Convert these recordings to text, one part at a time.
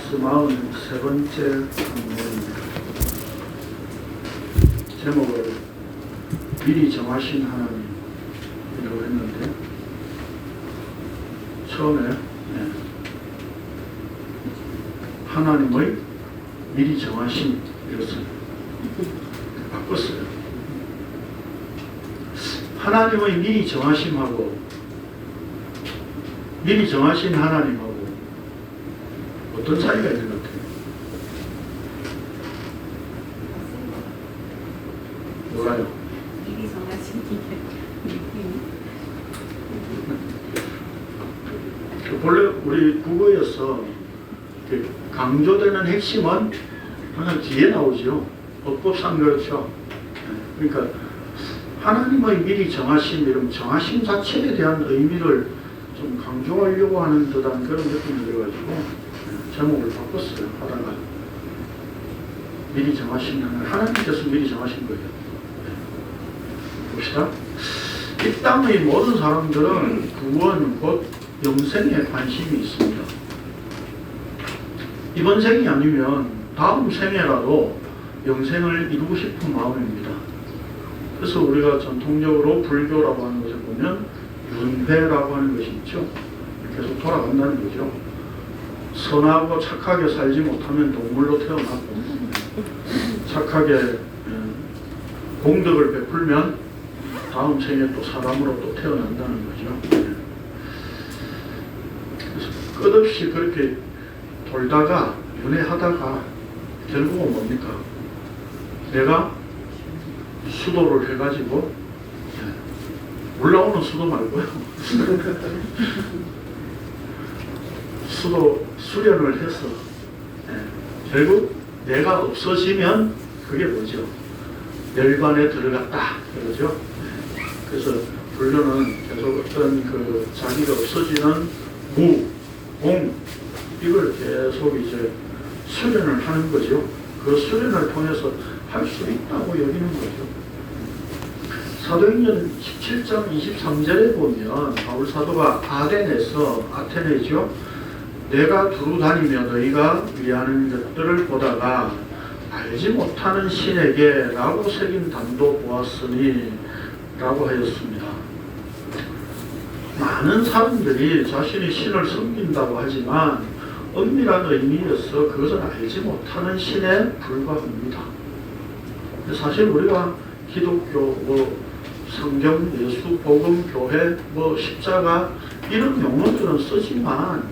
43번째 항목입니다. 제목을 미리 정하신 하나님이라고 했는데, 처음에 하나님의 미리 정하신 이것을 바꿨어요. 하나님의 미리 정하심하고 미리 정하신 하나님하고 어떤 차이가 있는 것 같아요? 뭐가요? 미리 정하신 본래 우리 국어에서 강조되는 핵심은 항상 뒤에 나오죠. 어법상 그렇죠. 그러니까 하나님의 미리 정하심, 이런 정하심 자체에 대한 의미를 좀 강조하려고 하는 듯한 그런 느낌이 들어가지고 제목을 바꿨어요. 하다가 미리 정하신 하나님께서 미리 정하신 거예요. 봅시다. 이 땅의 모든 사람들은 구원 곧 영생에 관심이 있습니다. 이번 생이 아니면 다음 생에라도 영생을 이루고 싶은 마음입니다. 그래서 우리가 전통적으로 불교라고 하는 것을 보면 윤회라고 하는 것이 있죠. 계속 돌아간다는 거죠. 선하고 착하게 살지 못하면 동물로 태어나고, 착하게 공덕을 베풀면 다음 생에 또 사람으로 또 태어난다는 거죠. 그래서 끝없이 그렇게 돌다가 윤회하다가 결국은 뭡니까? 내가 수도를 해가지고 올라오는 수도 말고요. 수도 수련을 해서 결국 내가 없어지면 그게 뭐죠? 멸관에 들어갔다 그러죠. 그래서 불교는 계속 어떤 그 자기가 없어지는 무, 공 이걸 계속 이제 수련을 하는 거죠. 그 수련을 통해서 할 수 있다고 여기는 거죠. 사도행전 17장 23절에 보면 바울 사도가 아테네죠. 내가 두루 다니며 너희가 위하는 것들을 보다가 알지 못하는 신에게 라고 새긴 단도 보았으니 라고 하였습니다. 많은 사람들이 자신이 신을 섬긴다고 하지만 엄밀한 의미에서 그것은 알지 못하는 신에 불과합니다. 사실 우리가 기독교, 성경, 예수, 복음, 교회, 십자가 이런 용어들은 쓰지만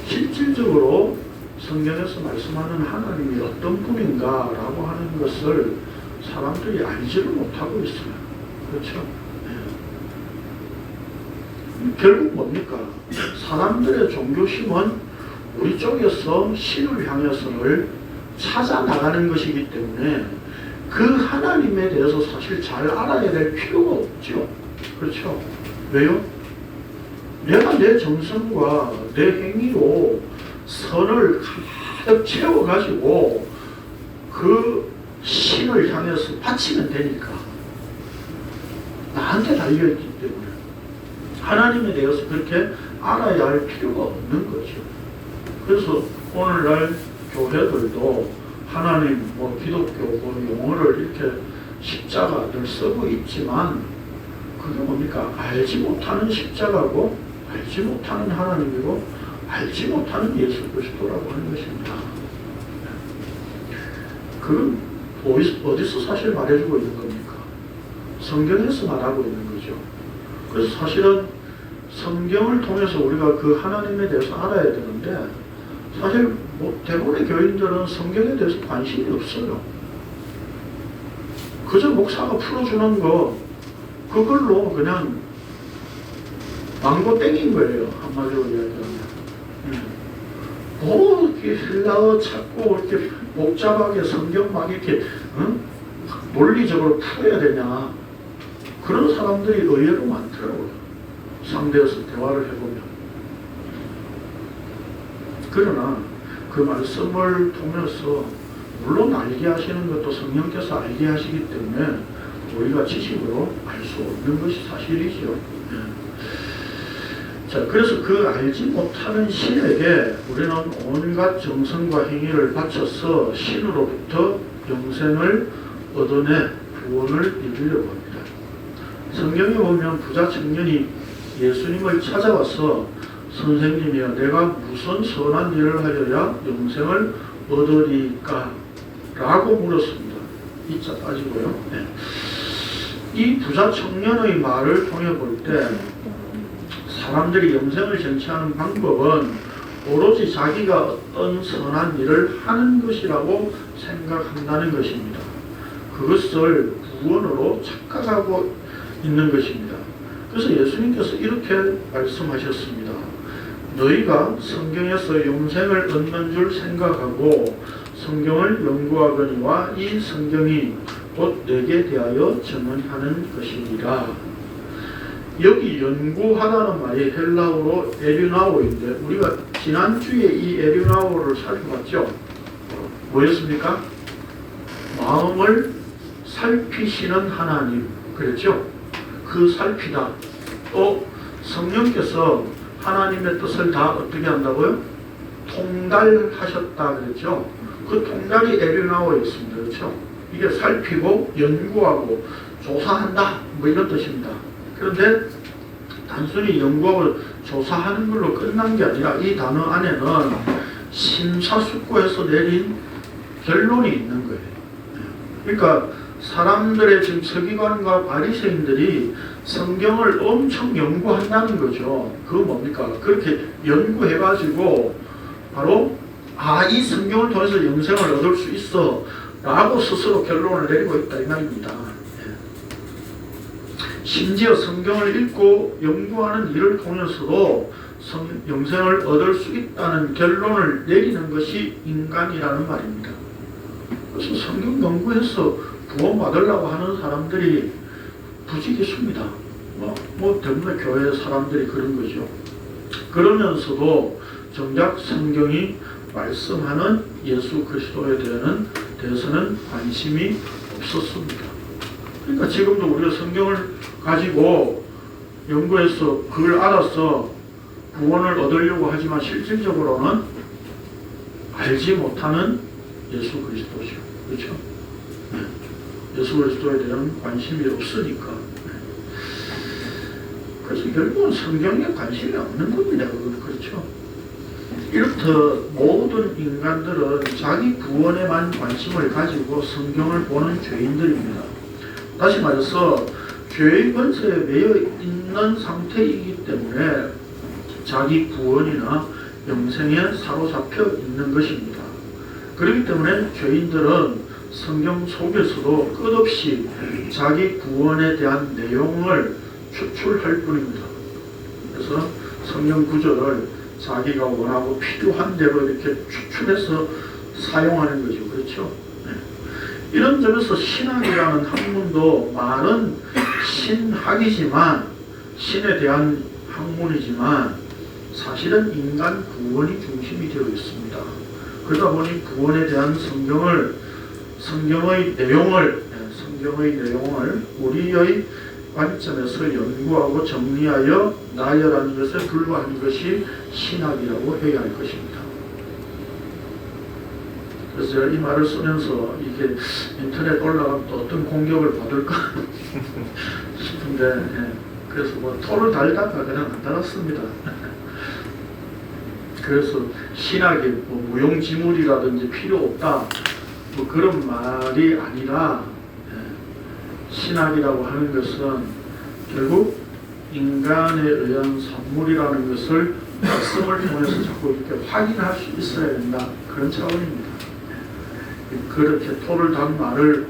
실질적으로 성경에서 말씀하는 하나님이 어떤 분인가라고 하는 것을 사람들이 알지를 못하고 있어요. 그렇죠? 결국 뭡니까? 사람들의 종교심은 우리 쪽에서 신을 향해서를 찾아 나가는 것이기 때문에 그 하나님에 대해서 사실 잘 알아야 될 필요가 없죠. 그렇죠? 왜요? 내가 내 정성과 내 행위로 선을 가득 채워가지고 그 신을 향해서 바치면 되니까. 나한테 달려있기 때문에 하나님에 대해서 그렇게 알아야 할 필요가 없는 거죠. 그래서 오늘날 교회들도 하나님, 기독교 용어를 이렇게 십자가를 쓰고 있지만 그게 뭡니까? 알지 못하는 십자가고 알지 못하는 하나님이고 알지 못하는 예수 그리스도라고 하는 것입니다. 그건 어디서 사실 말해주고 있는 겁니까? 성경에서 말하고 있는 거죠. 그래서 사실은 성경을 통해서 우리가 그 하나님에 대해서 알아야 되는데 사실 대부분의 교인들은 성경에 대해서 관심이 없어요. 그저 목사가 풀어주는 거 그걸로 그냥 망고 땡인 거예요. 한마디로 이야기하면. 이렇게 헬라어 찾고 이렇게 복잡하게 성경 막 이렇게 논리적으로 풀어야 되냐. 그런 사람들이 의외로 많더라고요. 상대에서 대화를 해보면. 그러나 그 말씀을 통해서 물론 알게 하시는 것도 성령께서 알게 하시기 때문에 우리가 지식으로 알 수 없는 것이 사실이죠. 자, 그래서 그 알지 못하는 신에게 우리는 온갖 정성과 행위를 바쳐서 신으로부터 영생을 얻어내 구원을 이루려고 합니다. 성경에 보면 부자 청년이 예수님을 찾아와서 선생님이여 내가 무슨 선한 일을 하여야 영생을 얻으리까? 라고 물었습니다. 이자 빠지고요. 네. 이 부자 청년의 말을 통해 볼 때 사람들이 영생을 쟁취하는 방법은 오로지 자기가 어떤 선한 일을 하는 것이라고 생각한다는 것입니다. 그것을 구원으로 착각하고 있는 것입니다. 그래서 예수님께서 이렇게 말씀하셨습니다. 너희가 성경에서 영생을 얻는 줄 생각하고 성경을 연구하거니와 이 성경이 곧 내게 대하여 증언하는 것이니라. 여기 연구하다는 말이 헬라어로 에류나오인데 우리가 지난주에 이 에류나오를 살펴봤죠. 뭐였습니까? 마음을 살피시는 하나님, 그랬죠? 그 살피다. 또 성령께서 하나님의 뜻을 다 어떻게 한다고요? 통달하셨다 그랬죠? 그 통달이 에류나오였습니다. 그렇죠? 이게 살피고 연구하고 조사한다 뭐 이런 뜻입니다. 그런데 단순히 연구하고 조사하는 걸로 끝난 게 아니라 이 단어 안에는 심사숙고해서 내린 결론이 있는 거예요. 그러니까 사람들의 지금 서기관과 바리새인들이 성경을 엄청 연구한다는 거죠. 그거 뭡니까? 그렇게 연구해가지고 바로 이 성경을 통해서 영생을 얻을 수 있어 라고 스스로 결론을 내리고 있다 이 말입니다. 심지어 성경을 읽고 연구하는 일을 통해서도 영생을 얻을 수 있다는 결론을 내리는 것이 인간이라는 말입니다. 그래서 성경 연구해서 구원받으려고 하는 사람들이 부지기수입니다. 대부분의 교회 사람들이 그런 거죠. 그러면서도 정작 성경이 말씀하는 예수 그리스도에 대해서는 관심이 없었습니다. 그러니까 지금도 우리가 성경을 가지고 연구해서 그걸 알아서 구원을 얻으려고 하지만 실질적으로는 알지 못하는 예수 그리스도죠. 그렇죠? 예수 그리스도에 대한 관심이 없으니까. 그래서 결국은 성경에 관심이 없는 겁니다. 그렇죠? 이렇듯 모든 인간들은 자기 구원에만 관심을 가지고 성경을 보는 죄인들입니다. 다시 말해서 죄의 권세에 매여 있는 상태이기 때문에 자기 구원이나 영생에 사로잡혀 있는 것입니다. 그렇기 때문에 죄인들은 성경 속에서도 끝없이 자기 구원에 대한 내용을 추출할 뿐입니다. 그래서 성경 구절을 자기가 원하고 필요한 대로 이렇게 추출해서 사용하는 거죠. 그렇죠? 이런 점에서 신학이라는 학문도 말은 신학이지만 신에 대한 학문이지만 사실은 인간 구원이 중심이 되어 있습니다. 그러다 보니 구원에 대한 성경의 내용을 우리의 관점에서 연구하고 정리하여 나열하는 것에 불과한 것이 신학이라고 해야 할 것입니다. 그래서 제가 이 말을 쓰면서 이게 인터넷 올라가면 또 어떤 공격을 받을까 싶은데 그래서 토를 달다가 그냥 안 달았습니다. 그래서 신학이 무용지물이라든지 필요 없다 그런 말이 아니라 신학이라고 하는 것은 결국 인간에 의한 산물이라는 것을 말씀을 통해서 자꾸 이렇게 확인할 수 있어야 된다. 그런 차원입니다. 그렇게 토를 단 말을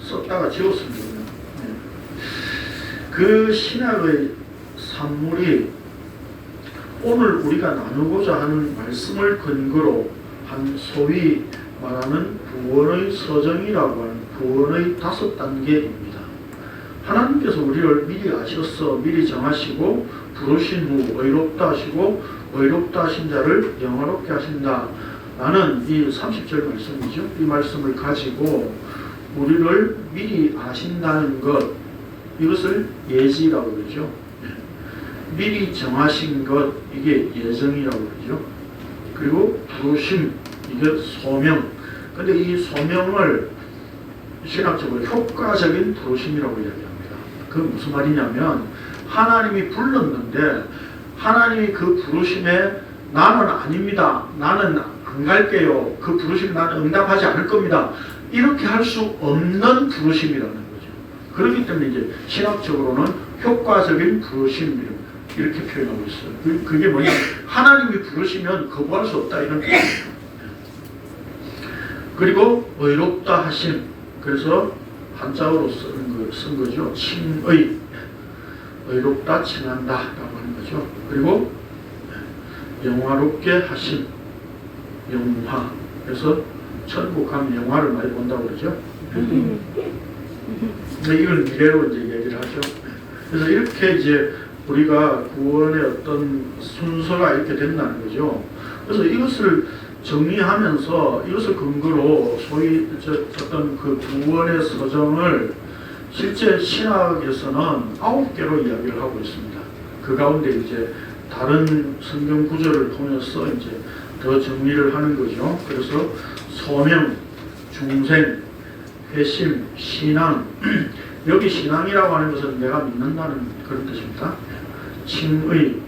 썼다가 지웠습니다. 그 신학의 산물이 오늘 우리가 나누고자 하는 말씀을 근거로 한 소위 말하는 구원의 서정이라고 하는 구원의 5단계입니다. 하나님께서 우리를 미리 아셔서 미리 정하시고 부르신 후 의롭다 하시고 의롭다 하신 자를 영화롭게 하신다 라는 이 30절 말씀이죠. 이 말씀을 가지고 우리를 미리 아신다는 것, 이것을 예지라고 그러죠. 미리 정하신 것, 이게 예정이라고 그러죠. 그리고 부르심, 이게 소명. 근데 이 소명을 신학적으로 효과적인 부르심이라고 이야기합니다. 그건 무슨 말이냐면 하나님이 불렀는데 하나님이 그 부르심에 나는 아닙니다. 나는 안 갈게요. 그 부르심 나는 응답하지 않을 겁니다. 이렇게 할 수 없는 부르심이라는 거죠. 그렇기 때문에 이제 신학적으로는 효과적인 부르심 이렇게 표현하고 있어요. 그게 뭐냐? 하나님이 부르시면 거부할 수 없다 이런 뜻이에요. 그리고 의롭다 하심. 그래서 한자어로 쓴 거죠. 칭의. 의롭다 칭한다 라고 하는 거죠. 그리고 영화롭게 하심. 영화. 그래서 천국 가면 영화를 많이 본다고 그러죠. 근데 이걸 미래로 이제 얘기를 하죠. 그래서 이렇게 이제 우리가 구원의 어떤 순서가 이렇게 된다는 거죠. 그래서 이것을 정리하면서 이것을 근거로 소위 어떤 그 구원의 서정을 실제 신학에서는 9개로 이야기를 하고 있습니다. 그 가운데 이제 다른 성경 구절을 통해서 이제 더 정리를 하는 거죠. 그래서 소명, 중생, 회심, 신앙. 여기 신앙이라고 하는 것은 내가 믿는다는 그런 뜻입니다. 칭의,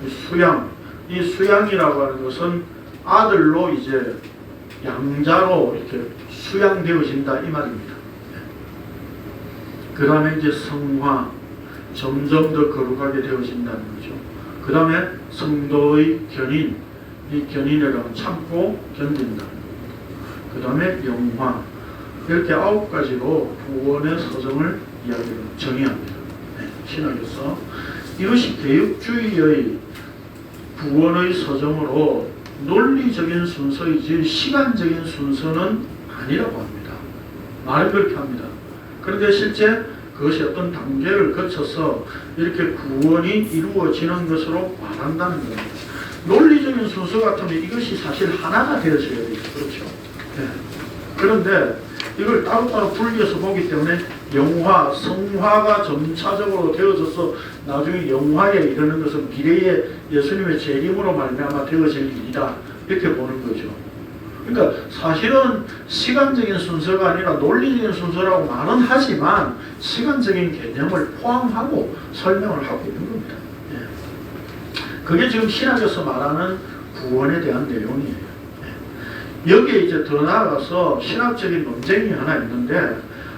수양. 이 수양이라고 하는 것은 아들로 이제 양자로 이렇게 수양되어진다 이 말입니다. 그 다음에 이제 성화, 점점 더 거룩하게 되어진다는 거죠. 그 다음에 성도의 견인, 이 견인이라는 참고 견딘다는 겁니다. 그 다음에 영화, 이렇게 9가지로 구원의 서정을 이야기를 정의합니다. 신학에서 이것이 개혁주의의 구원의 서정으로 논리적인 순서이지 시간적인 순서는 아니라고 합니다. 말을 그렇게 합니다. 그런데 실제 그것이 어떤 단계를 거쳐서 이렇게 구원이 이루어지는 것으로 말한다는 겁니다. 논리적인 순서 같으면 이것이 사실 하나가 되어져야 돼요. 그렇죠. 네. 그런데 이걸 따로따로 분리해서 보기 때문에 영화, 성화가 점차적으로 되어져서 나중에 영화에 이르는 것은 미래의 예수님의 재림으로 말미암아 되어질 일이다. 이렇게 보는 거죠. 그러니까 사실은 시간적인 순서가 아니라 논리적인 순서라고 말은 하지만 시간적인 개념을 포함하고 설명을 하고 있는 겁니다. 그게 지금 신학에서 말하는 구원에 대한 내용이에요. 여기에 이제 더 나아가서 신학적인 논쟁이 하나 있는데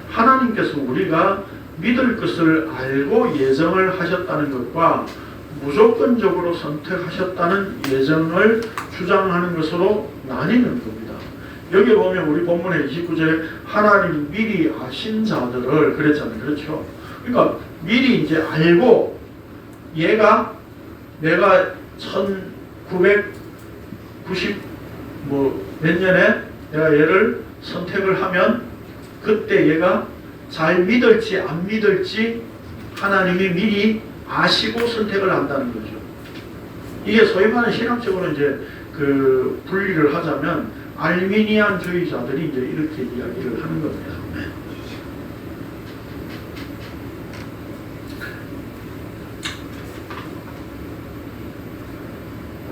하나님께서 우리가 믿을 것을 알고 예정을 하셨다는 것과 무조건적으로 선택하셨다는 예정을 주장하는 것으로 나뉘는 겁니다. 여기 보면 우리 본문의 29절에 하나님이 미리 아신 자들을 그랬잖아요. 그렇죠? 그러니까 미리 이제 알고 얘가 내가 1990 몇 년에 내가 얘를 선택을 하면 그때 얘가 잘 믿을지 안 믿을지 하나님이 미리 아시고 선택을 한다는 거죠. 이게 소위 말하는 신학적으로 이제 그 분리를 하자면 알미니안주의자들이 이제 이렇게 이야기를 하는 겁니다.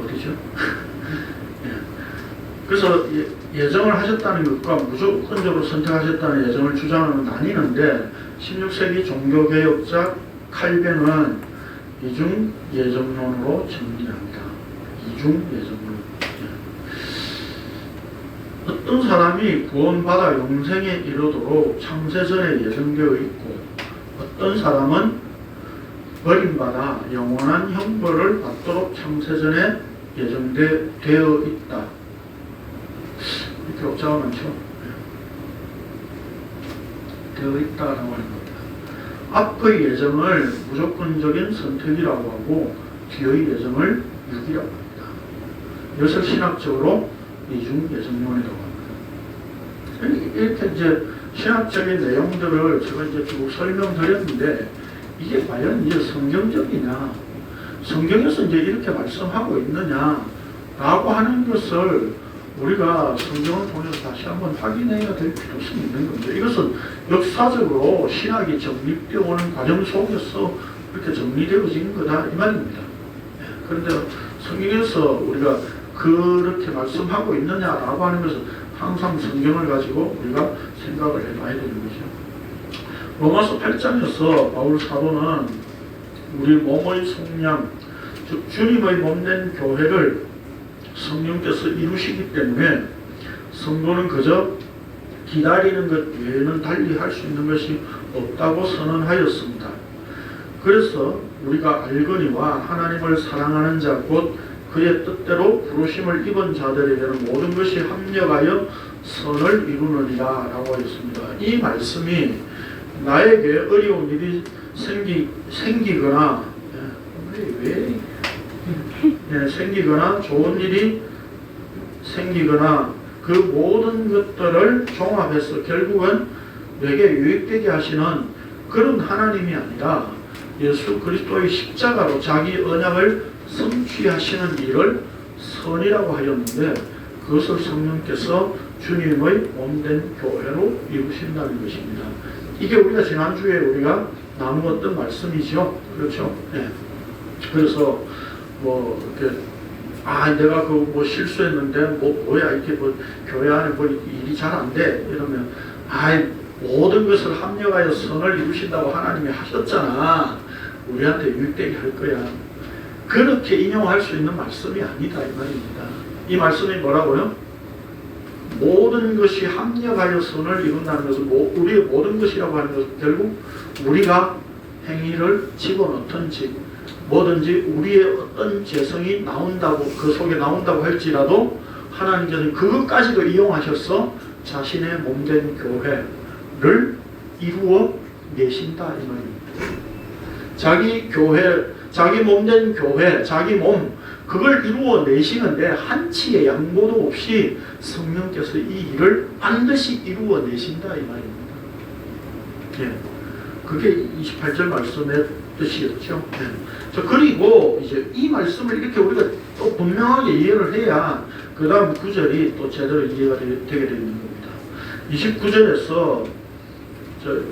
어디죠? 그래서 예정을 하셨다는 것과 무조건적으로 선택하셨다는 예정을 주장하는 나뉘는데 16세기 종교개혁자 칼뱅은 이중 예정론으로 정리합니다. 이중 예정론. 어떤 사람이 구원받아 영생에 이르도록 창세전에 예정되어 있고 어떤 사람은 버림받아 영원한 형벌을 받도록 창세전에 예정되어 있다. 이렇게 옵자가 많죠. 되어 있다라고 하는 겁니다. 앞의 예정을 무조건적인 선택이라고 하고 뒤의 예정을 유기라고 합니다. 이것을 신학적으로 이중 예정론이라고 합니다. 이렇게 이제 신학적인 내용들을 제가 이제 쭉 설명드렸는데 이게 과연 이제 성경적이냐, 성경에서 이제 이렇게 말씀하고 있느냐라고 하는 것을 우리가 성경을 통해서 다시 한번 확인해야 될 필요성이 있는 겁니다. 이것은 역사적으로 신학이 정립되어 오는 과정 속에서 그렇게 정리되어진 거다 이 말입니다. 그런데 성경에서 우리가 그렇게 말씀하고 있느냐라고 하는 것은 항상 성경을 가지고 우리가 생각을 해봐야 되는 거죠. 로마서 8장에서 바울 사도는 우리 몸의 속량, 즉 주님의 몸된 교회를 성령께서 이루시기 때문에 성도는 그저 기다리는 것 외에는 달리 할 수 있는 것이 없다고 선언하였습니다. 그래서 우리가 알거니와 하나님을 사랑하는 자 곧 그의 뜻대로 부르심을 입은 자들에게는 모든 것이 합력하여 선을 이루느니라 라고 하였습니다. 이 말씀이 나에게 어려운 일이 생기거나 생기거나 좋은 일이 생기거나 그 모든 것들을 종합해서 결국은 내게 유익되게 하시는 그런 하나님이 아니라 예수 그리스도의 십자가로 자기 언약을 성취하시는 일을 선이라고 하였는데 그것을 성령께서 주님의 몸된 교회로 이루신다는 것입니다. 이게 우리가 지난주에 우리가 나누었던 말씀이죠. 그렇죠? 네. 그래서 이렇게 내가 실수했는데 뭐야 이렇게 교회 안에 일이 잘 안 돼 이러면 모든 것을 합력하여 선을 이루신다고 하나님이 하셨잖아. 우리한테 유익되게 할 거야. 그렇게 인용할 수 있는 말씀이 아니다 이 말입니다. 이 말씀이 뭐라고요? 모든 것이 합력하여 선을 이룬다는 것은 우리의 모든 것이라고 하는 것은 결국 우리가 행위를 집어넣든지 뭐든지 우리의 어떤 재성이 나온다고 그 속에 나온다고 할지라도 하나님께서는 그것까지도 이용하셔서 자신의 몸된 교회를 이루어 내신다 이 말입니다. 자기 교회, 자기 몸된 교회, 자기 몸 그걸 이루어 내시는데 한치의 양보도 없이 성령께서 이 일을 반드시 이루어 내신다 이 말입니다. 예. 그게 28절 말씀의 뜻이었죠. 예. 그리고 이제 이 말씀을 이렇게 우리가 또 분명하게 이해를 해야 그 다음 9절이 또 제대로 이해가 되게 되는 겁니다. 29절에서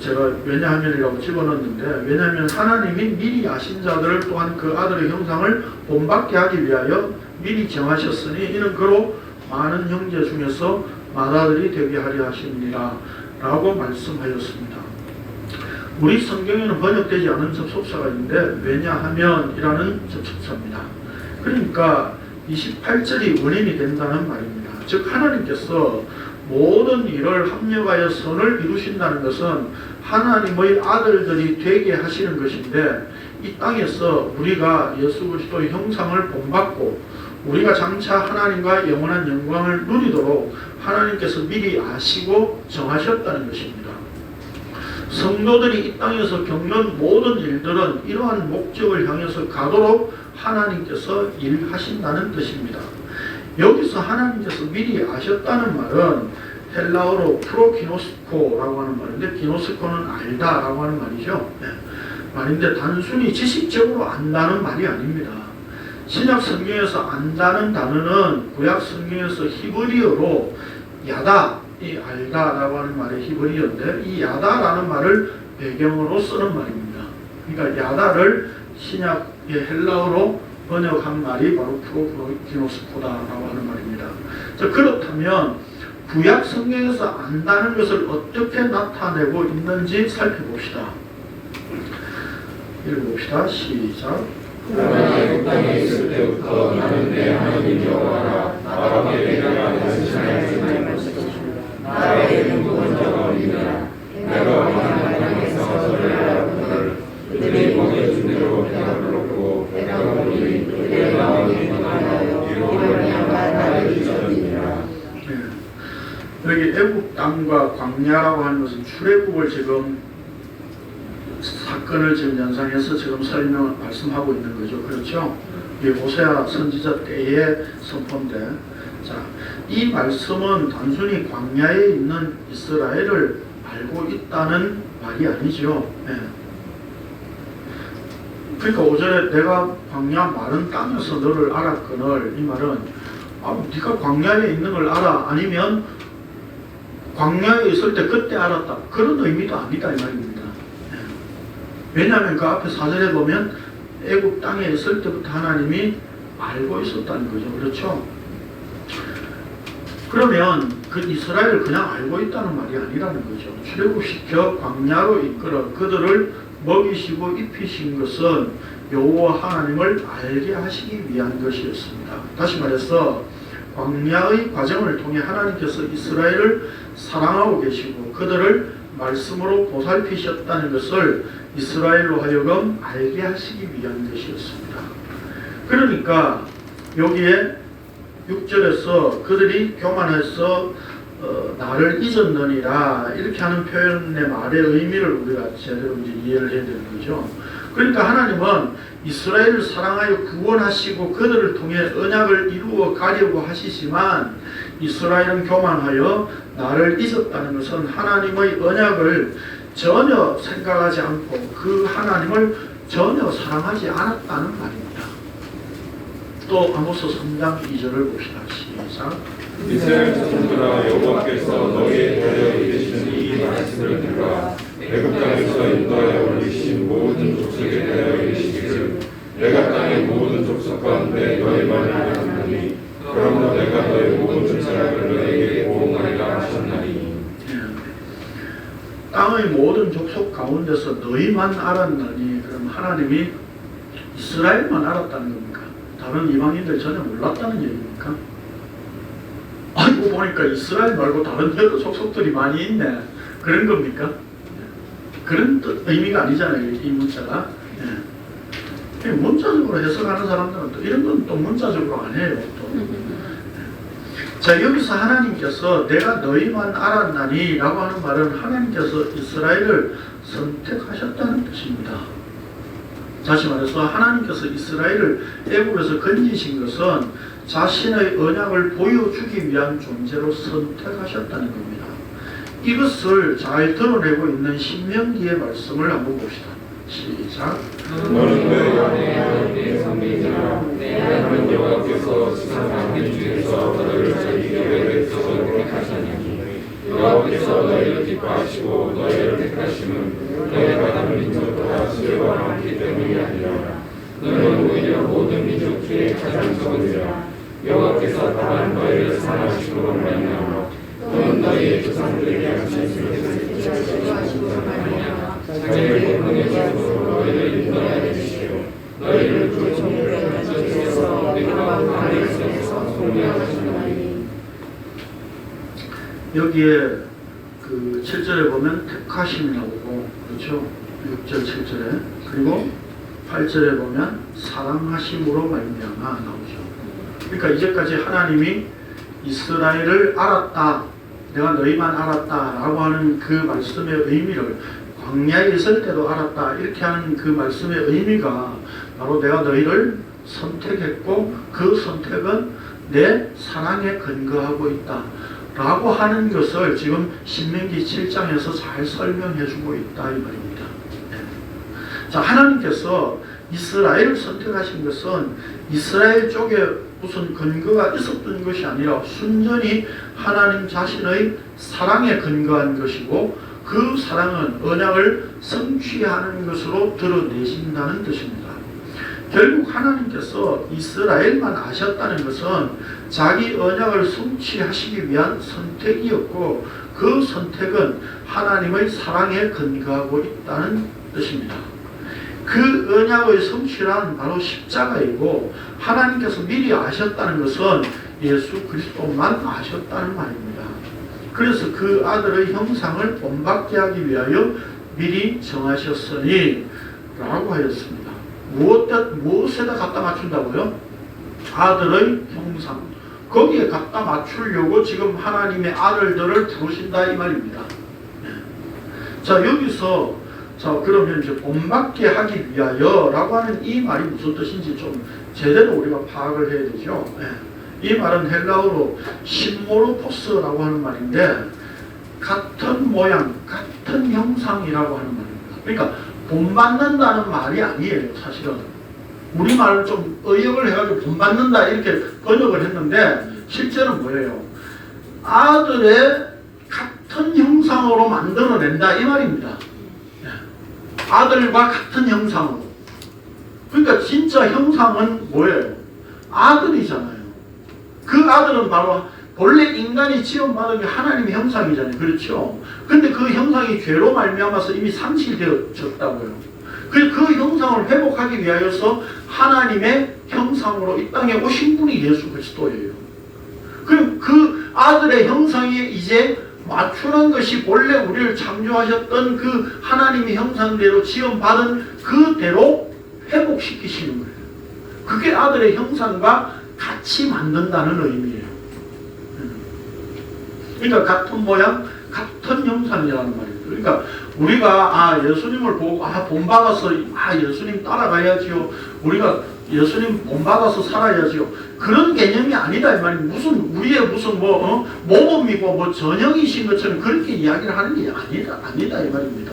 제가 왜냐하면이라고 집어넣었는데 왜냐하면 하나님이 미리 아신 자들을 또한 그 아들의 형상을 본받게 하기 위하여 미리 정하셨으니 이는 그로 많은 형제 중에서 맏아들이 되게 하려 하십니다 라고 말씀하였습니다. 우리 성경에는 번역되지 않은 접속사가 있는데 왜냐하면 이라는 접속사입니다. 그러니까 28절이 원인이 된다는 말입니다. 즉 하나님께서 모든 일을 합력하여 선을 이루신다는 것은 하나님의 아들들이 되게 하시는 것인데 이 땅에서 우리가 예수 그리스도의 형상을 본받고 우리가 장차 하나님과 영원한 영광을 누리도록 하나님께서 미리 아시고 정하셨다는 것입니다. 성도들이 이 땅에서 겪는 모든 일들은 이러한 목적을 향해서 가도록 하나님께서 일하신다는 뜻입니다. 여기서 하나님께서 미리 아셨다는 말은 헬라어로 프로기노스코라고 하는 말인데 기노스코는 알다라고 하는 말이죠. 말인데 단순히 지식적으로 안다는 말이 아닙니다. 신약 성경에서 안다는 단어는 구약 성경에서 히브리어로 야다, 이 알다라고 하는 말의 히브리어인데 이 야다라는 말을 배경으로 쓰는 말입니다. 그러니까 야다를 신약의 헬라어로 번역한 말이 바로 프로기노스코다라고 하는 말입니다. 자, 그렇다면 구약 성경에서 안다는 것을 어떻게 나타내고 있는지 살펴봅시다. 읽어봅시다. 시작. 그러나 땅에 있을 때부터 나는 내 하나님 여호와라 나밖에 내가 다른 신을 나에게는 누군 자가 없느니라 내가 원하는 땅에서 저를 그들이 먹여준 대로 배가 불렀고 배가 고르니 그들의 마음이 떠나여 이로를 향한 나를 잊었느니라. 여기 애국 땅과 광야라고 하는 것은 출애굽을 지금 사건을 지금 연상해서 지금 말씀하고 있는 거죠. 그렇죠? 이 호세아 선지자 때의 선포인데, 자, 이 말씀은 단순히 광야에 있는 이스라엘을 알고 있다는 말이 아니죠. 네. 그러니까 오전에 내가 광야 마른 땅에서 너를 알았거늘 이 말은 네가 광야에 있는 걸 알아 아니면 광야에 있을 때 그때 알았다 그런 의미도 아니다 이 말입니다. 왜냐하면 그 앞에 4절에 보면 애국 땅에 있을 때부터 하나님이 알고 있었다는 거죠. 그렇죠? 그러면 그 이스라엘을 그냥 알고 있다는 말이 아니라는 거죠. 출애굽시켜 광야로 이끌어 그들을 먹이시고 입히신 것은 여호와 하나님을 알게 하시기 위한 것이었습니다. 다시 말해서 광야의 과정을 통해 하나님께서 이스라엘을 사랑하고 계시고 그들을 말씀으로 보살피셨다는 것을 이스라엘로 하여금 알게 하시기 위한 것이었습니다. 그러니까 여기에 6절에서 그들이 교만해서 나를 잊었느니라 이렇게 하는 표현의 말의 의미를 우리가 제대로 이제 이해를 해야 되는 거죠. 그러니까 하나님은 이스라엘을 사랑하여 구원하시고 그들을 통해 언약을 이루어 가려고 하시지만 이스라엘은 교만하여 나를 잊었다는 것은 하나님의 언약을 전혀 생각하지 않고 그 하나님을 전혀 사랑하지 않았다는 말입니다. 또 아모스 3장 2절을 봅시다. 시작. 이스라엘 자손들아 여호와께서 너희에 대하여 이르시는 이 말씀을 들으라. 애굽 땅에서 인도하여 올리신 모든 족속에 대하여 이르시기를 내가 땅의 모든 족속 가운데 너희만을 알았나니 그러므로 내가 너희 모든 자락을 너희에게 보응하리라 하셨나니. 땅의 모든 족속 가운데서 너희만 알았나니 그럼 하나님이 이스라엘만 알았다는 겁니까? 다른 이방인들 전혀 몰랐다는 얘기입니까? 아이고 보니까 이스라엘 말고 다른 여러 족속들이 많이 있네 그런 겁니까? 그런 의미가 아니잖아요 이 문자가. 문자적으로 해석하는 사람들은 또 이런 건 또 문자적으로 안 해요 또. 자 여기서 하나님께서 내가 너희만 알았나니 라고 하는 말은 하나님께서 이스라엘을 선택하셨다는 뜻입니다. 다시 말해서 하나님께서 이스라엘을 애굽에서 건지신 것은 자신의 언약을 보여주기 위한 존재로 선택하셨다는 겁니다. 이것을 잘 드러내고 있는 신명기의 말씀을 한번 봅시다. 시작. 너는 내 여호와의 성민이라 내 하나님 여호와께서 지상 만민 중에서 너희를 자기 계획에 있어서 택하셨나니 여호와께서 너희를 기뻐하시고 너희를 택하심은 너희가 다른 민족보다 수요가 많기 때문이 아니라 너희는 오히려 모든 민족 중에 가장 적으리라. 여호와께서 다만 너희를 사랑하심으로 말미암아 또는 너희의 조상들에게 하신 것을 말미암아 자기를 공평의 뜻으로 너희를 인도하여 주시오. 너희를 그 종류의 중에서 내가 하나님 속에서 소명하시나니. 여기에 그 7절에 보면 택하심이 나오고 그렇죠? 6절 7절에 그리고 8절에 보면 사랑하심으로 말미암아 나오죠. 그러니까 이제까지 하나님이 이스라엘을 알았다 내가 너희만 알았다 라고 하는 그 말씀의 의미를 광야에 있을 때도 알았다 이렇게 하는 그 말씀의 의미가 바로 내가 너희를 선택했고 그 선택은 내 사랑에 근거하고 있다 라고 하는 것을 지금 신명기 7장에서 잘 설명해 주고 있다 이 말입니다. 자 하나님께서 이스라엘을 선택하신 것은 이스라엘 쪽에 무슨 근거가 있었던 것이 아니라 순전히 하나님 자신의 사랑에 근거한 것이고 그 사랑은 언약을 성취하는 것으로 드러내신다는 뜻입니다. 결국 하나님께서 이스라엘만 아셨다는 것은 자기 언약을 성취하시기 위한 선택이었고 그 선택은 하나님의 사랑에 근거하고 있다는 뜻입니다. 그 언약의 성취란 바로 십자가이고 하나님께서 미리 아셨다는 것은 예수 그리스도만 아셨다는 말입니다. 그래서 그 아들의 형상을 본받게 하기 위하여 미리 정하셨으니 라고 하였습니다. 무엇에다 갖다 맞춘다고요? 아들의 형상. 거기에 갖다 맞추려고 지금 하나님의 아들들을 부르신다 이 말입니다. 자 여기서 자 그러면 이제 본받게 하기 위하여 라고 하는 이 말이 무슨 뜻인지 좀 제대로 우리가 파악을 해야 되죠. 이 말은 헬라어로 심모르포스라고 하는 말인데 같은 모양, 같은 형상이라고 하는 말입니다. 그러니까 본받는다는 말이 아니에요. 사실은 우리말을 좀 의역을 해가지고 본받는다 이렇게 번역을 했는데 실제는 뭐예요? 아들의 같은 형상으로 만들어낸다 이 말입니다. 아들과 같은 형상으로. 그러니까 진짜 형상은 뭐예요? 아들이잖아요. 그 아들은 바로 본래 인간이 지원받은 게 하나님의 형상이잖아요. 그렇죠? 근데 그 형상이 죄로 말미암아서 이미 상실되어졌다고요. 그래서 그 형상을 회복하기 위하여서 하나님의 형상으로 이 땅에 오신 분이 예수 그리스도예요. 그럼 그 아들의 형상에 이제 맞추는 것이 본래 우리를 창조하셨던 그 하나님의 형상대로 지원받은 그대로 회복시키시는 거예요. 그게 아들의 형상과 같이 만든다는 의미예요. 그러니까 같은 모양, 같은 형상이라는 말이에요. 그러니까 우리가 예수님을 보고 본받아서 예수님 따라가야지요. 우리가 예수님 본받아서 살아야지요. 그런 개념이 아니다 이 말이에요. 무슨 우리의 무슨 모범이고 전형이신 것처럼 그렇게 이야기를 하는 게 아니다 이 말입니다.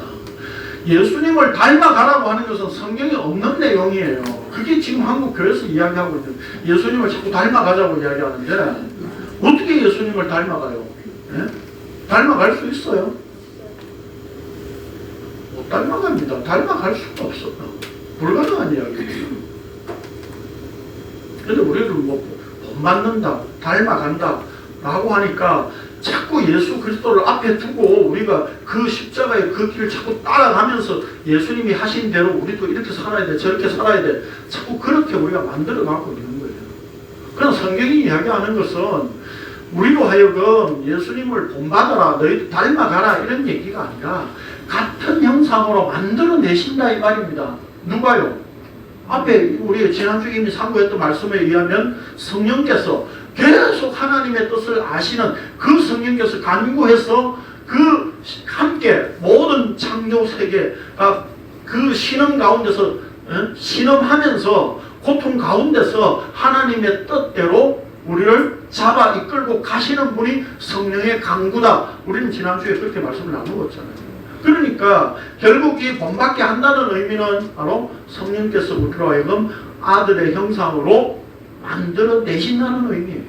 예수님을 닮아가라고 하는 것은 성경에 없는 내용이에요. 그게 지금 한국 교회에서 이야기하고 있는 예수님을 자꾸 닮아가자고 이야기하는데 어떻게 예수님을 닮아가요? 예? 닮아갈 수 있어요? 못 닮아갑니다. 닮아갈 수가 없어요. 불가능한 이야기입니다. 그런데 우리를 본받는다, 닮아간다 라고 하니까 자꾸 예수 그리스도를 앞에 두고 우리가 그 십자가의 그 길을 자꾸 따라가면서 예수님이 하신 대로 우리도 이렇게 살아야 돼, 저렇게 살아야 돼. 자꾸 그렇게 우리가 만들어가고 있는 거예요. 그러나 성경이 이야기하는 것은 우리로 하여금 예수님을 본받아라, 너희도 닮아가라 이런 얘기가 아니라 같은 형상으로 만들어내신다 이 말입니다. 누가요? 앞에 우리 지난주에 이미 상고했던 말씀에 의하면 성령께서 계속 하나님의 뜻을 아시는 그 성령께서 간구해서 그 함께 모든 창조 세계가 그 신음 가운데서 신음하면서 고통 가운데서 하나님의 뜻대로 우리를 잡아 이끌고 가시는 분이 성령의 강구다. 우리는 지난주에 그렇게 말씀을 나누었잖아요. 그러니까 결국 이 본받게 한다는 의미는 바로 성령께서 우리로 하여금 아들의 형상으로 만들어내신다는 의미예요.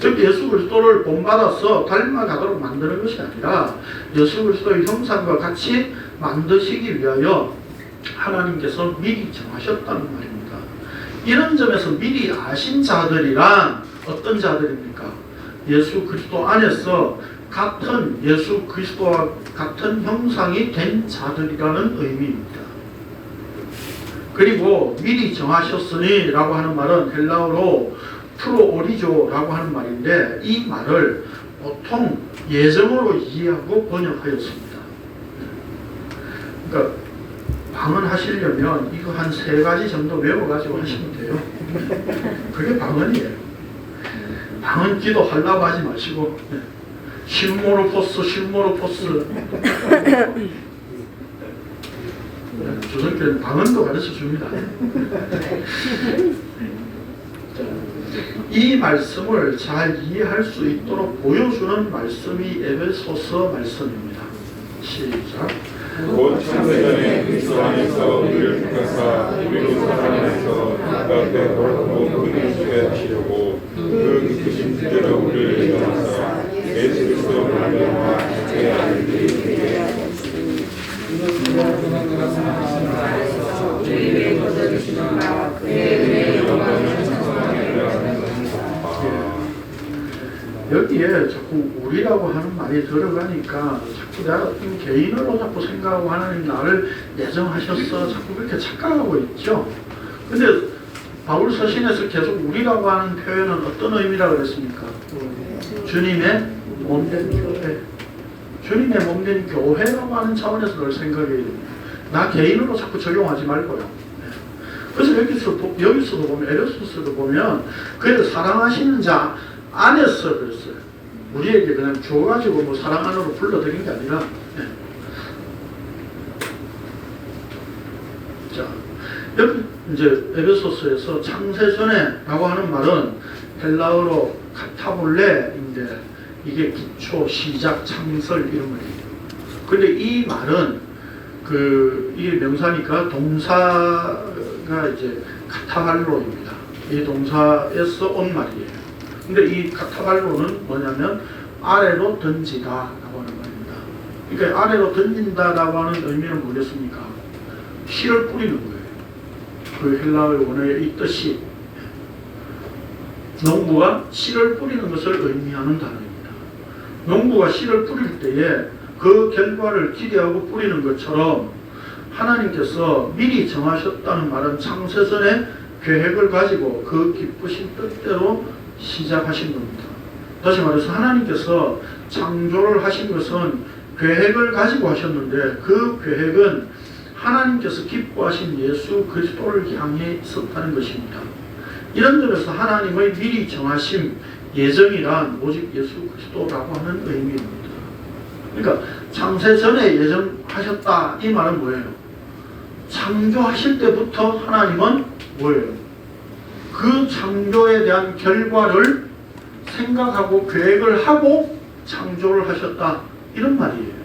즉 예수 그리스도를 본받아서 닮아가도록 만드는 것이 아니라 예수 그리스도의 형상과 같이 만드시기 위하여 하나님께서 미리 정하셨다는 말입니다. 이런 점에서 미리 아신 자들이란 어떤 자들입니까? 예수 그리스도 안에서 같은 예수 그리스도와 같은 형상이 된 자들이라는 의미입니다. 그리고 미리 정하셨으니 라고 하는 말은 헬라어로 프로오리조라고 하는 말인데 이 말을 보통 예정으로 이해하고 번역하였습니다. 그러니까 방언하시려면 이거 한 3가지 정도 외워가지고 하시면 돼요. 그게 방언이에요. 방언 기도 하려고 하지 마시고 실모로포스 조선교회는 방언도 가르쳐 줍니다. 이 말씀을 잘 이해할 수 있도록 보여주는 말씀이 에베소서 말씀입니다. 시작. 곧 창세전에 그리스도 안에서 우리를 택하사 우리로 사랑하여서 그가 돌아오고 그의 주에 하시려고 그 기쁘신 뜻대로 우리를 인도하사 예수 그리스도 말미암아 자기의 아들들이 되게 하셨으니 우리 위에 거저주시는 나와 그의 은혜의 영광을 찬송하리라 하는 것입니다. 여기에 자꾸 우리라고 하는 말이 들어가니까 자꾸 내가 어떤 개인으로 자꾸 생각하고 하나님 나를 예정하셨어 자꾸 그렇게 착각하고 있죠. 근데 바울 서신에서 계속 우리라고 하는 표현은 어떤 의미라고 그랬습니까? 주님의 몸된 교회. 주님의 몸된 교회라고 하는 차원에서 늘 생각해야 됩니다. 나 개인으로 자꾸 적용하지 말고요. 그래서 여기서도 보면 에베소서도 보면 그를 사랑하시는 자 안에서 그랬어요. 우리에게 그냥 줘가지고 사랑 안으로 불러들인 게 아니라 자 여기 이제 에베소서에서 창세전에 라고 하는 말은 헬라어로 카타볼레인데 이게 기초, 시작, 창설 이런 말이에요. 근데 이 말은 이게 명사니까 동사가 이제 카타발로입니다. 이 동사에서 온 말이에요. 근데 이 카타발로는 뭐냐면 아래로 던지다 라고 하는 말입니다. 그러니까 아래로 던진다라고 하는 의미는 뭐겠습니까? 씨를 뿌리는 거예요. 그 헬라어 원어의 이 뜻이 농부가 씨를 뿌리는 것을 의미하는 단어입니다. 농부가 씨를 뿌릴 때에 그 결과를 기대하고 뿌리는 것처럼 하나님께서 미리 정하셨다는 말은 창세전에 계획을 가지고 그 기쁘신 뜻대로 시작하신 겁니다. 다시 말해서 하나님께서 창조를 하신 것은 계획을 가지고 하셨는데 그 계획은 하나님께서 기뻐하신 예수 그리스도를 향해 있었다는 것입니다. 이런 점에서 하나님의 미리 정하심 예정이란 오직 예수 그리스도라고 하는 의미입니다. 그러니까 창세 전에 예정하셨다 이 말은 뭐예요? 창조하실 때부터 하나님은 뭐예요? 그 창조에 대한 결과를 생각하고 계획을 하고 창조를 하셨다 이런 말이에요.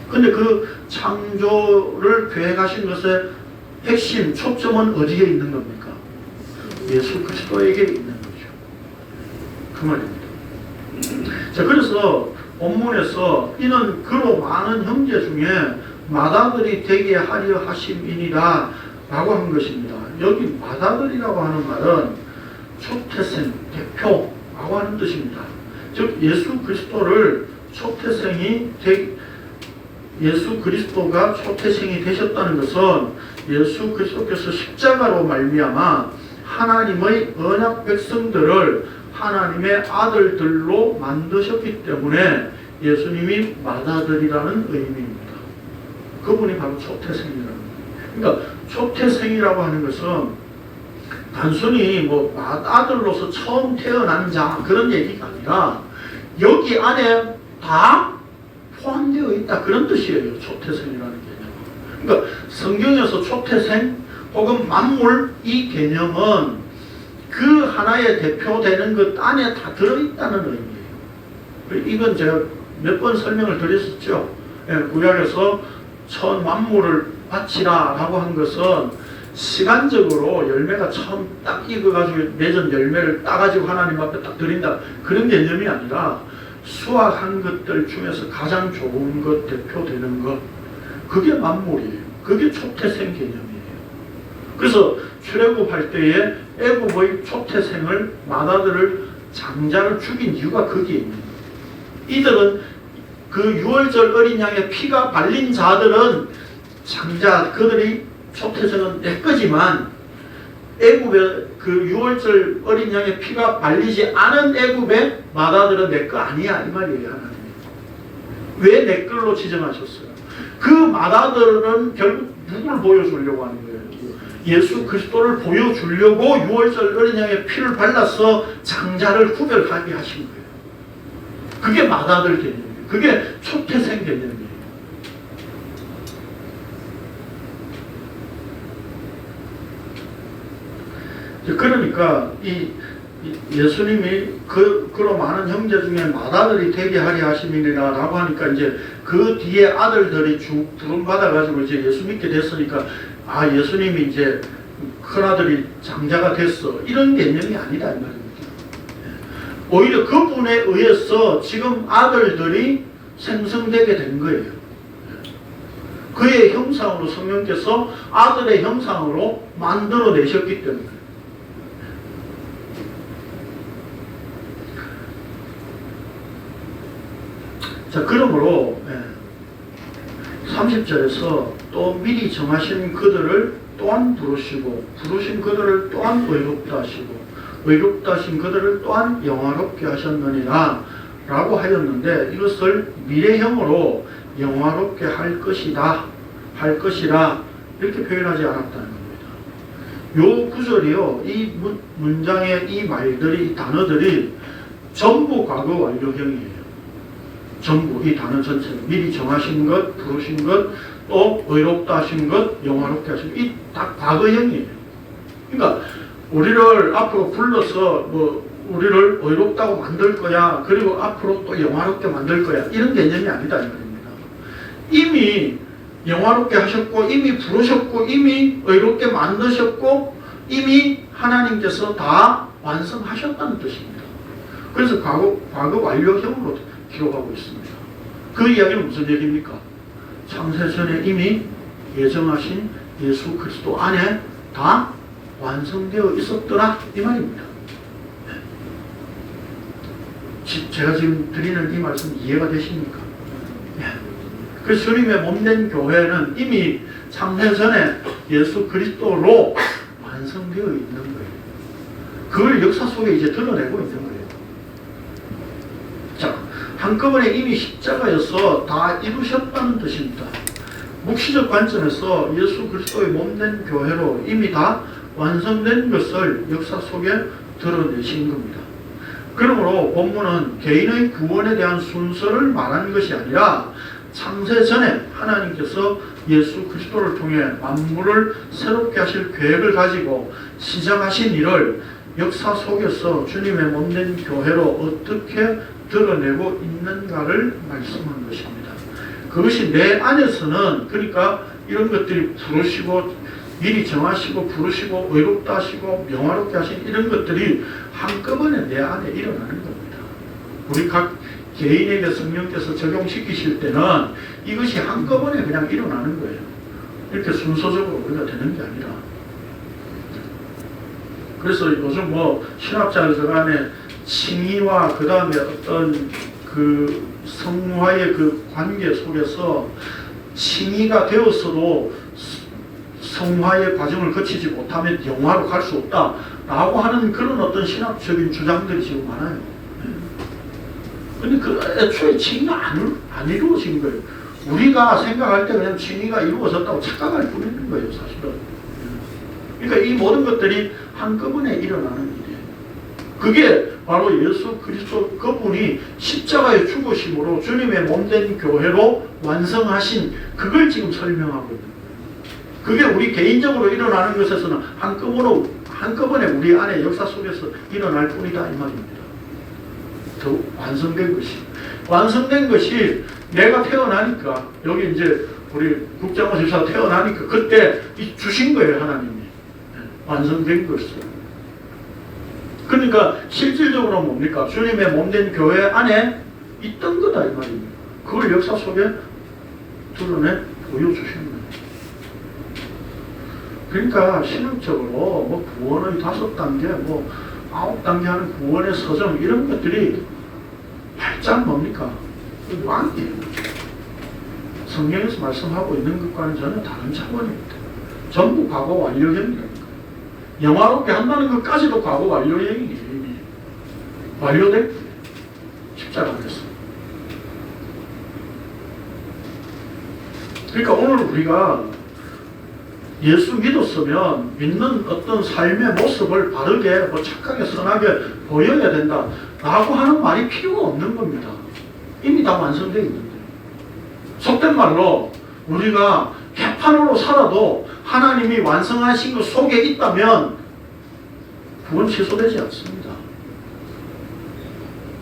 근데 그 창조를 계획하신 것의 핵심, 초점은 어디에 있는 겁니까? 예수 그리스도에게 있는 거죠. 그 말입니다. 자, 그래서 본문에서 이는 그로 많은 형제 중에 맏아들이 되게 하려 하심이니라 라고 한 것입니다. 여기 맏아들이라고 하는 말은 초태생, 대표라고 하는 뜻입니다. 즉 예수 그리스도를 예수 그리스도가 초태생이 되셨다는 것은 예수 그리스도께서 십자가로 말미암아 하나님의 언약 백성들을 하나님의 아들들로 만드셨기 때문에 예수님이 맏아들이라는 의미입니다. 그분이 바로 초태생이라는 거예요. 그러니까 초태생이라고 하는 것은 단순히 뭐 맏아들로서 처음 태어난 자 그런 얘기가 아니라 여기 안에 다 포함되어 있다 그런 뜻이에요. 초태생이라는 개념. 그러니까 성경에서 초태생 혹은 만물 이 개념은 그 하나의 대표되는 것 안에 다 들어있다는 의미예요. 이건 제가 몇 번 설명을 드렸었죠. 구약에서 첫 만물을 바치라 라고 한 것은 시간적으로 열매가 처음 딱 익어가지고 맺은 열매를 따가지고 하나님 앞에 딱 드린다 그런 개념이 아니라 수확한 것들 중에서 가장 좋은 것, 대표되는 것 그게 만물이에요. 그게 초태생 개념이에요. 그래서 출애굽할 때에 애굽의 초태생을 맏아들을 장자를 죽인 이유가 거기에 있는 거예요. 이들은 그 유월절 어린 양의 피가 발린 자들은 장자 그들이 초태생은 내 거지만 애굽의 그 유월절 어린 양의 피가 발리지 않은 애굽의 맏아들은 내 거 아니야 이 말이에요. 하나님이 왜 내 걸로 지정하셨어요? 그 맏아들은 결국 누구를 보여주려고 하는 거예요? 예수 그리스도를 보여주려고 유월절 어린 양의 피를 발라서 장자를 구별하게 하신 거예요. 그게 맏아들 개념이에요. 그게 초태생 개념이에요. 그러니까 이 예수님이 그로 많은 형제 중에 맏아들이 되게 하려 하심이니라 라고 하니까 이제 그 뒤에 아들들이 쭉 부름받아가지고 이제 예수 믿게 됐으니까 아 예수님이 이제 큰아들이 장자가 됐어 이런 개념이 아니다 이 말입니다. 오히려 그분에 의해서 지금 아들들이 생성되게 된 거예요. 그의 형상으로 성령께서 아들의 형상으로 만들어내셨기 때문에 자, 그러므로 30절에서 또 미리 정하신 그들을 또한 부르신 그들을 또한 의롭다 하시고 의롭다 하신 그들을 또한 영화롭게 하셨느니라 라고 하였는데 이것을 미래형으로 영화롭게 할 것이라 이렇게 표현하지 않았다는 겁니다. 요 구절이요 이 문장의 이 말들이 이 단어들이 전부 과거 완료형이에요. 전부 이 단어 전체는 미리 정하신 것, 부르신 것, 또 의롭다 하신 것, 영화롭게 하신 것, 이 다 과거형이에요. 그러니까 우리를 앞으로 불러서 뭐 우리를 의롭다고 만들 거야, 그리고 앞으로 또 영화롭게 만들 거야 이런 개념이 아니다 이 말입니다. 이미 영화롭게 하셨고, 이미 부르셨고, 이미 의롭게 만드셨고, 이미 하나님께서 다 완성하셨다는 뜻입니다. 그래서 과거 완료형으로 기록하고 있습니다. 그 이야기는 무슨 얘기입니까? 창세전에 이미 예정하신 예수 그리스도 안에 다 완성되어 있었더라 이 말입니다. 제가 지금 드리는 이 말씀 이해가 되십니까? 그 주님의 몸된 교회는 이미 창세전에 예수 그리스도로 완성되어 있는 거예요. 그걸 역사 속에 이제 드러내고 있는 거예요. 자, 한꺼번에 이미 십자가에서 다 이루셨다는 뜻입니다. 묵시적 관점에서 예수 그리스도의 몸된 교회로 이미 다 완성된 것을 역사 속에 드러내신 겁니다. 그러므로 본문은 개인의 구원에 대한 순서를 말하는 것이 아니라 창세전에 하나님께서 예수 그리스도를 통해 만물을 새롭게 하실 계획을 가지고 시작하신 일을 역사 속에서 주님의 몸된 교회로 어떻게 드러내고 있는가를 말씀한 것입니다. 그것이 내 안에서는, 그러니까 이런 것들이 부르시고 미리 정하시고 부르시고 의롭다 하시고 명화롭게 하신 이런 것들이 한꺼번에 내 안에 일어나는 겁니다. 우리 각 개인에게 성령께서 적용시키실 때는 이것이 한꺼번에 그냥 일어나는 거예요. 이렇게 순서적으로 우리가 되는 게 아니라. 그래서 요즘 신학자들 간에 칭의와 그 다음에 어떤 그 성화의 그 관계 속에서 칭의가 되었어도 성화의 과정을 거치지 못하면 영화로 갈 수 없다라고 하는 그런 어떤 신학적인 주장들이 지금 많아요. 근데 그 애초에 칭의가 안 이루어진 거예요. 우리가 생각할 때 그냥 칭의가 이루어졌다고 착각할 뿐인 거예요, 사실은. 그러니까 이 모든 것들이 한꺼번에 일어나는 일이에요. 그게 바로 예수 그리스도 그분이 십자가의 죽으심으로 주님의 몸된 교회로 완성하신 그걸 지금 설명하고 있는 거예요. 그게 우리 개인적으로 일어나는 것에서는 한꺼번에 우리 안에 역사 속에서 일어날 뿐이다 이 말입니다. 더 완성된 것이 내가 태어나니까, 여기 이제 우리 국장호 집사 태어나니까 그때 주신 거예요, 하나님이. 완성된 것을. 그러니까 실질적으로 뭡니까? 주님의 몸된 교회 안에 있던 거다 이 말입니다. 그걸 역사 속에 드러내 보여주시는 거예요. 그러니까 신학적으로 구원의 5단계, 9단계 하는 구원의 서정 이런 것들이 활짝 뭡니까? 왕이에요. 성경에서 말씀하고 있는 것과는 전혀 다른 차원입니다. 전부 과거 완료형이라니까. 영화롭게 한다는 것까지도 과거 완료형이에요. 이미 완료된 십자가 안에서. 그러니까 오늘 우리가 예수 믿었으면 믿는 어떤 삶의 모습을 바르게 착하게 선하게 보여야 된다 라고 하는 말이 필요가 없는 겁니다. 이미 다 완성되어 있는데. 속된 말로 우리가 개판으로 살아도 하나님이 완성하신 것 속에 있다면 구원 취소되지 않습니다.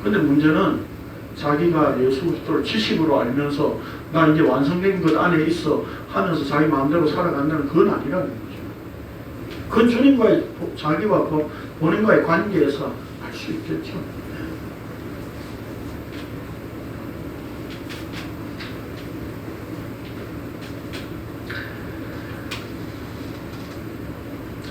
그런데 문제는 자기가 예수 그리스도를 지식으로 알면서 나 이제 완성된 것 안에 있어 하면서 자기 마음대로 살아간다는 그건 아니라는 거죠. 그건 주님과의 자기와 본인과의 관계에서 알 수 있겠죠.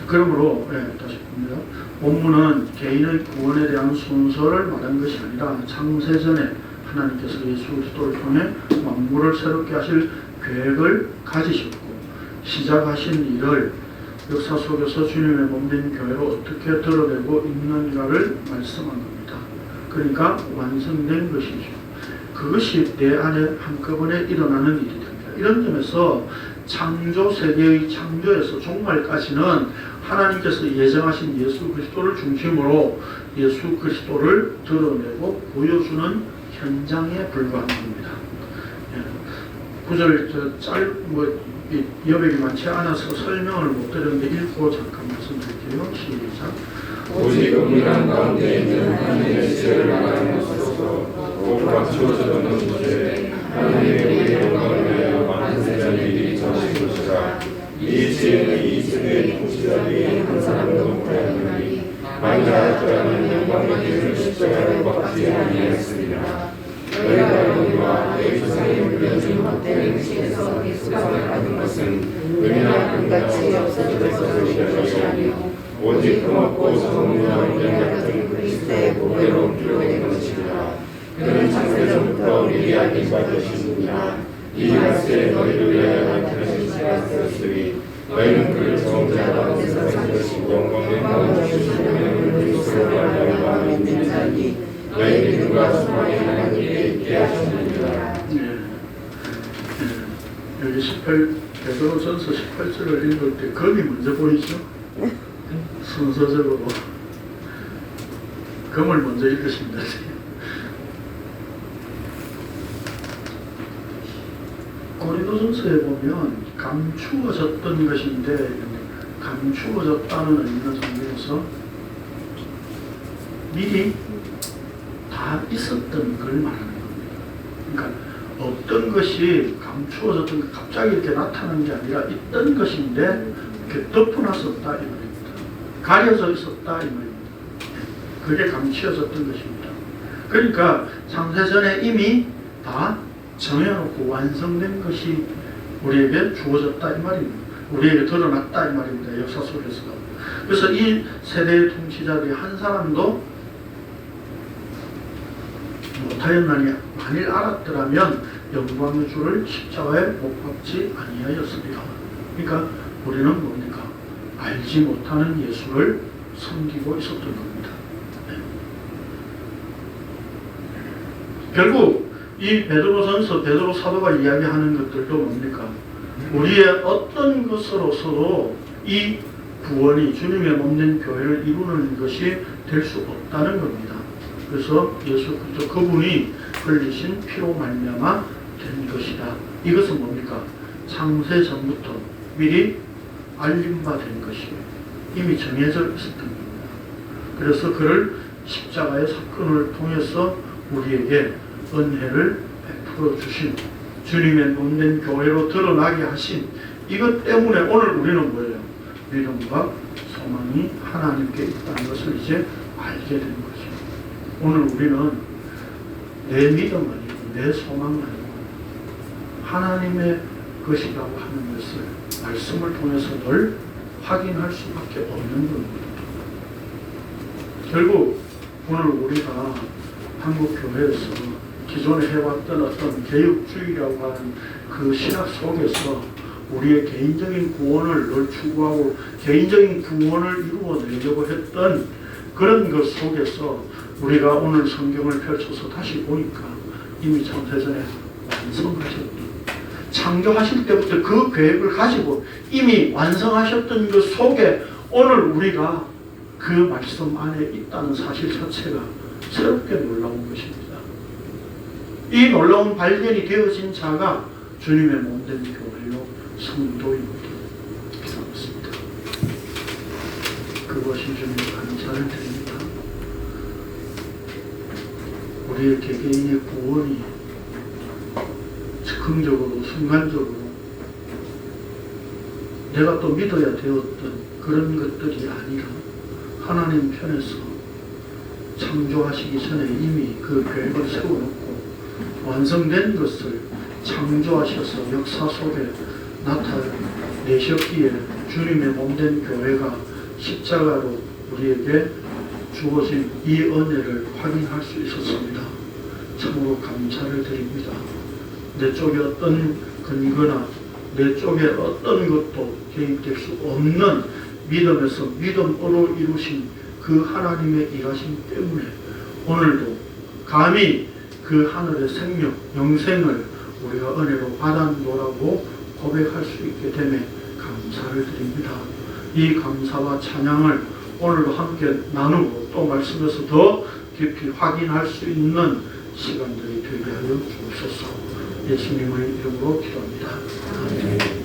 그러므로 다시 봅니다. 본문은 개인의 구원에 대한 순서를 말한 것이 아니라 창세전에 하나님께서 예수 그리스도를 통해 만물을 새롭게 하실 계획을 가지셨고 시작하신 일을 역사 속에서 주님의 몸된 교회로 어떻게 드러내고 있는가를 말씀한 겁니다. 그러니까 완성된 것이죠. 그것이 내 안에 한꺼번에 일어나는 일이 됩니다. 이런 점에서 창조 세계의 창조에서 종말까지는 하나님께서 예정하신 예수 그리스도를 중심으로 예수 그리스도를 드러내고 보여주는 현장에 불과한 겁니다. 구절 여백이 많지 않아서 설명을 못 드렸는데 읽고 잠깐 말씀드릴게요. 시작. 오직 은밀한 가운데 있는 하나님의 지혜를 알아내소서. 곧 감추어졌는 곳에 하나님의 우리의 영광을 위하여 만세전 일이 전신 것이라. 이 지혜는 이 세대의 통치자들이 한 사람도 못하였느니 만일 알았더라면 영광의 길을 십자가로 받지 아니하였으리라. 너희가 너희와 너희 조상 안에서 예수감을 받은 것은 은이나 금같이 없어질 것을 것이 아니요 오직 고맙고 성령과 은혜 같은 그리스도의 보배로 필요된 것이라. 그는 창세전부터 미리 알긴 받으시니라. 이 말씀에 너희를 위하여 나타나신 자가 되었으니 너희는 그를 정자 가운데서 찾으시고 영광을 주시는 그리스도로 말미암아 믿는 자니 너희 믿음과 소망이 하나님께 있게 하시느니라. 여기 18 베드로전서 18절을 읽을 때 검이 먼저 보이죠? 순서적으로 검을 먼저 읽으시면 되세요. 고린도전서에 보면 감추어졌던 것인데 감추어졌다는 의미는 성경에서 미리 다 있었던 걸 말하는 겁니다. 그러니까 어떤 것이 감추어졌던 것, 갑자기 이렇게 나타난 게 아니라 있던 것인데 이렇게 덮어놨었다 이 말입니다. 가려져 있었다 이 말입니다. 그게 감추어졌던 것입니다. 그러니까 창세전에 이미 다 정해놓고 완성된 것이 우리에게 주어졌다 이 말입니다. 우리에게 드러났다 이 말입니다. 역사 속에서. 그래서 이 세대의 통치자들이 한 사람도 못하였나니 만일 알았더라면 영광의 주를 십자가에 못 박지 아니하였으리라. 그러니까 우리는 뭡니까? 알지 못하는 예수를 섬기고 있었던 겁니다. 네. 결국 이 베드로전서 베드로 사도가 이야기하는 것들도 뭡니까? 우리의 어떤 것으로서도 이 구원이 주님의 몸된 교회를 이루는 것이 될 수 없다는 겁니다. 그래서 예수 그리스도 그분이 흘리신 피로 말미암아 된 것이다. 이것은 뭡니까? 창세 전부터 미리 알림받은 것이고 이미 정해져 있었던 겁니다. 그래서 그를 십자가의 사건을 통해서 우리에게 은혜를 베풀어 주신 주님의 몸된 교회로 드러나게 하신 이것 때문에 오늘 우리는 뭐예요? 믿음과 소망이 하나님께 있다는 것을 이제 알게 된 거죠. 오늘 우리는 내 믿음 아니고 내 소망 아니고 하나님의 것이라고 하는 것을 말씀을 통해서 늘 확인할 수밖에 없는 겁니다. 결국 오늘 우리가 한국 교회에서 기존에 해왔던 어떤 개혁주의라고 하는 그 신학 속에서 우리의 개인적인 구원을 늘 추구하고 개인적인 구원을 이루어내려고 했던 그런 것 속에서 우리가 오늘 성경을 펼쳐서 다시 보니까 이미 창세전에 완성하셨던 창조하실 때부터 그 계획을 가지고 이미 완성하셨던 그 속에 오늘 우리가 그 말씀 안에 있다는 사실 자체가 새롭게 놀라운 것입니다. 이 놀라운 발견이 되어진 자가 주님의 몸된 교회요 성도입니다. 기도하겠습니다. 그것이 주님 감사를 드립니다. 우리의 개개인의 구원이 즉흥적으로 순간적으로 내가 또 믿어야 되었던 그런 것들이 아니라 하나님 편에서 창조하시기 전에 이미 그 계획을 세워놓고 완성된 것을 창조하셔서 역사 속에 나타내셨기에 주님의 몸된 교회가 십자가로 우리에게 주어진 이 은혜를 확인할 수 있었습니다. 참으로 감사를 드립니다. 내 쪽에 어떤 근거나 내 쪽에 어떤 것도 개입될 수 없는 믿음에서 믿음으로 이루신 그 하나님의 일하심 때문에 오늘도 감히 그 하늘의 생명, 영생을 우리가 은혜로 받았노라고 고백할 수 있게 됨에 감사를 드립니다. 이 감사와 찬양을 오늘도 함께 나누고 또 말씀에서 더 깊이 확인할 수 있는 시간들이 되게 하여 주옵소서. 예수님의 이름으로 기도합니다. 아멘.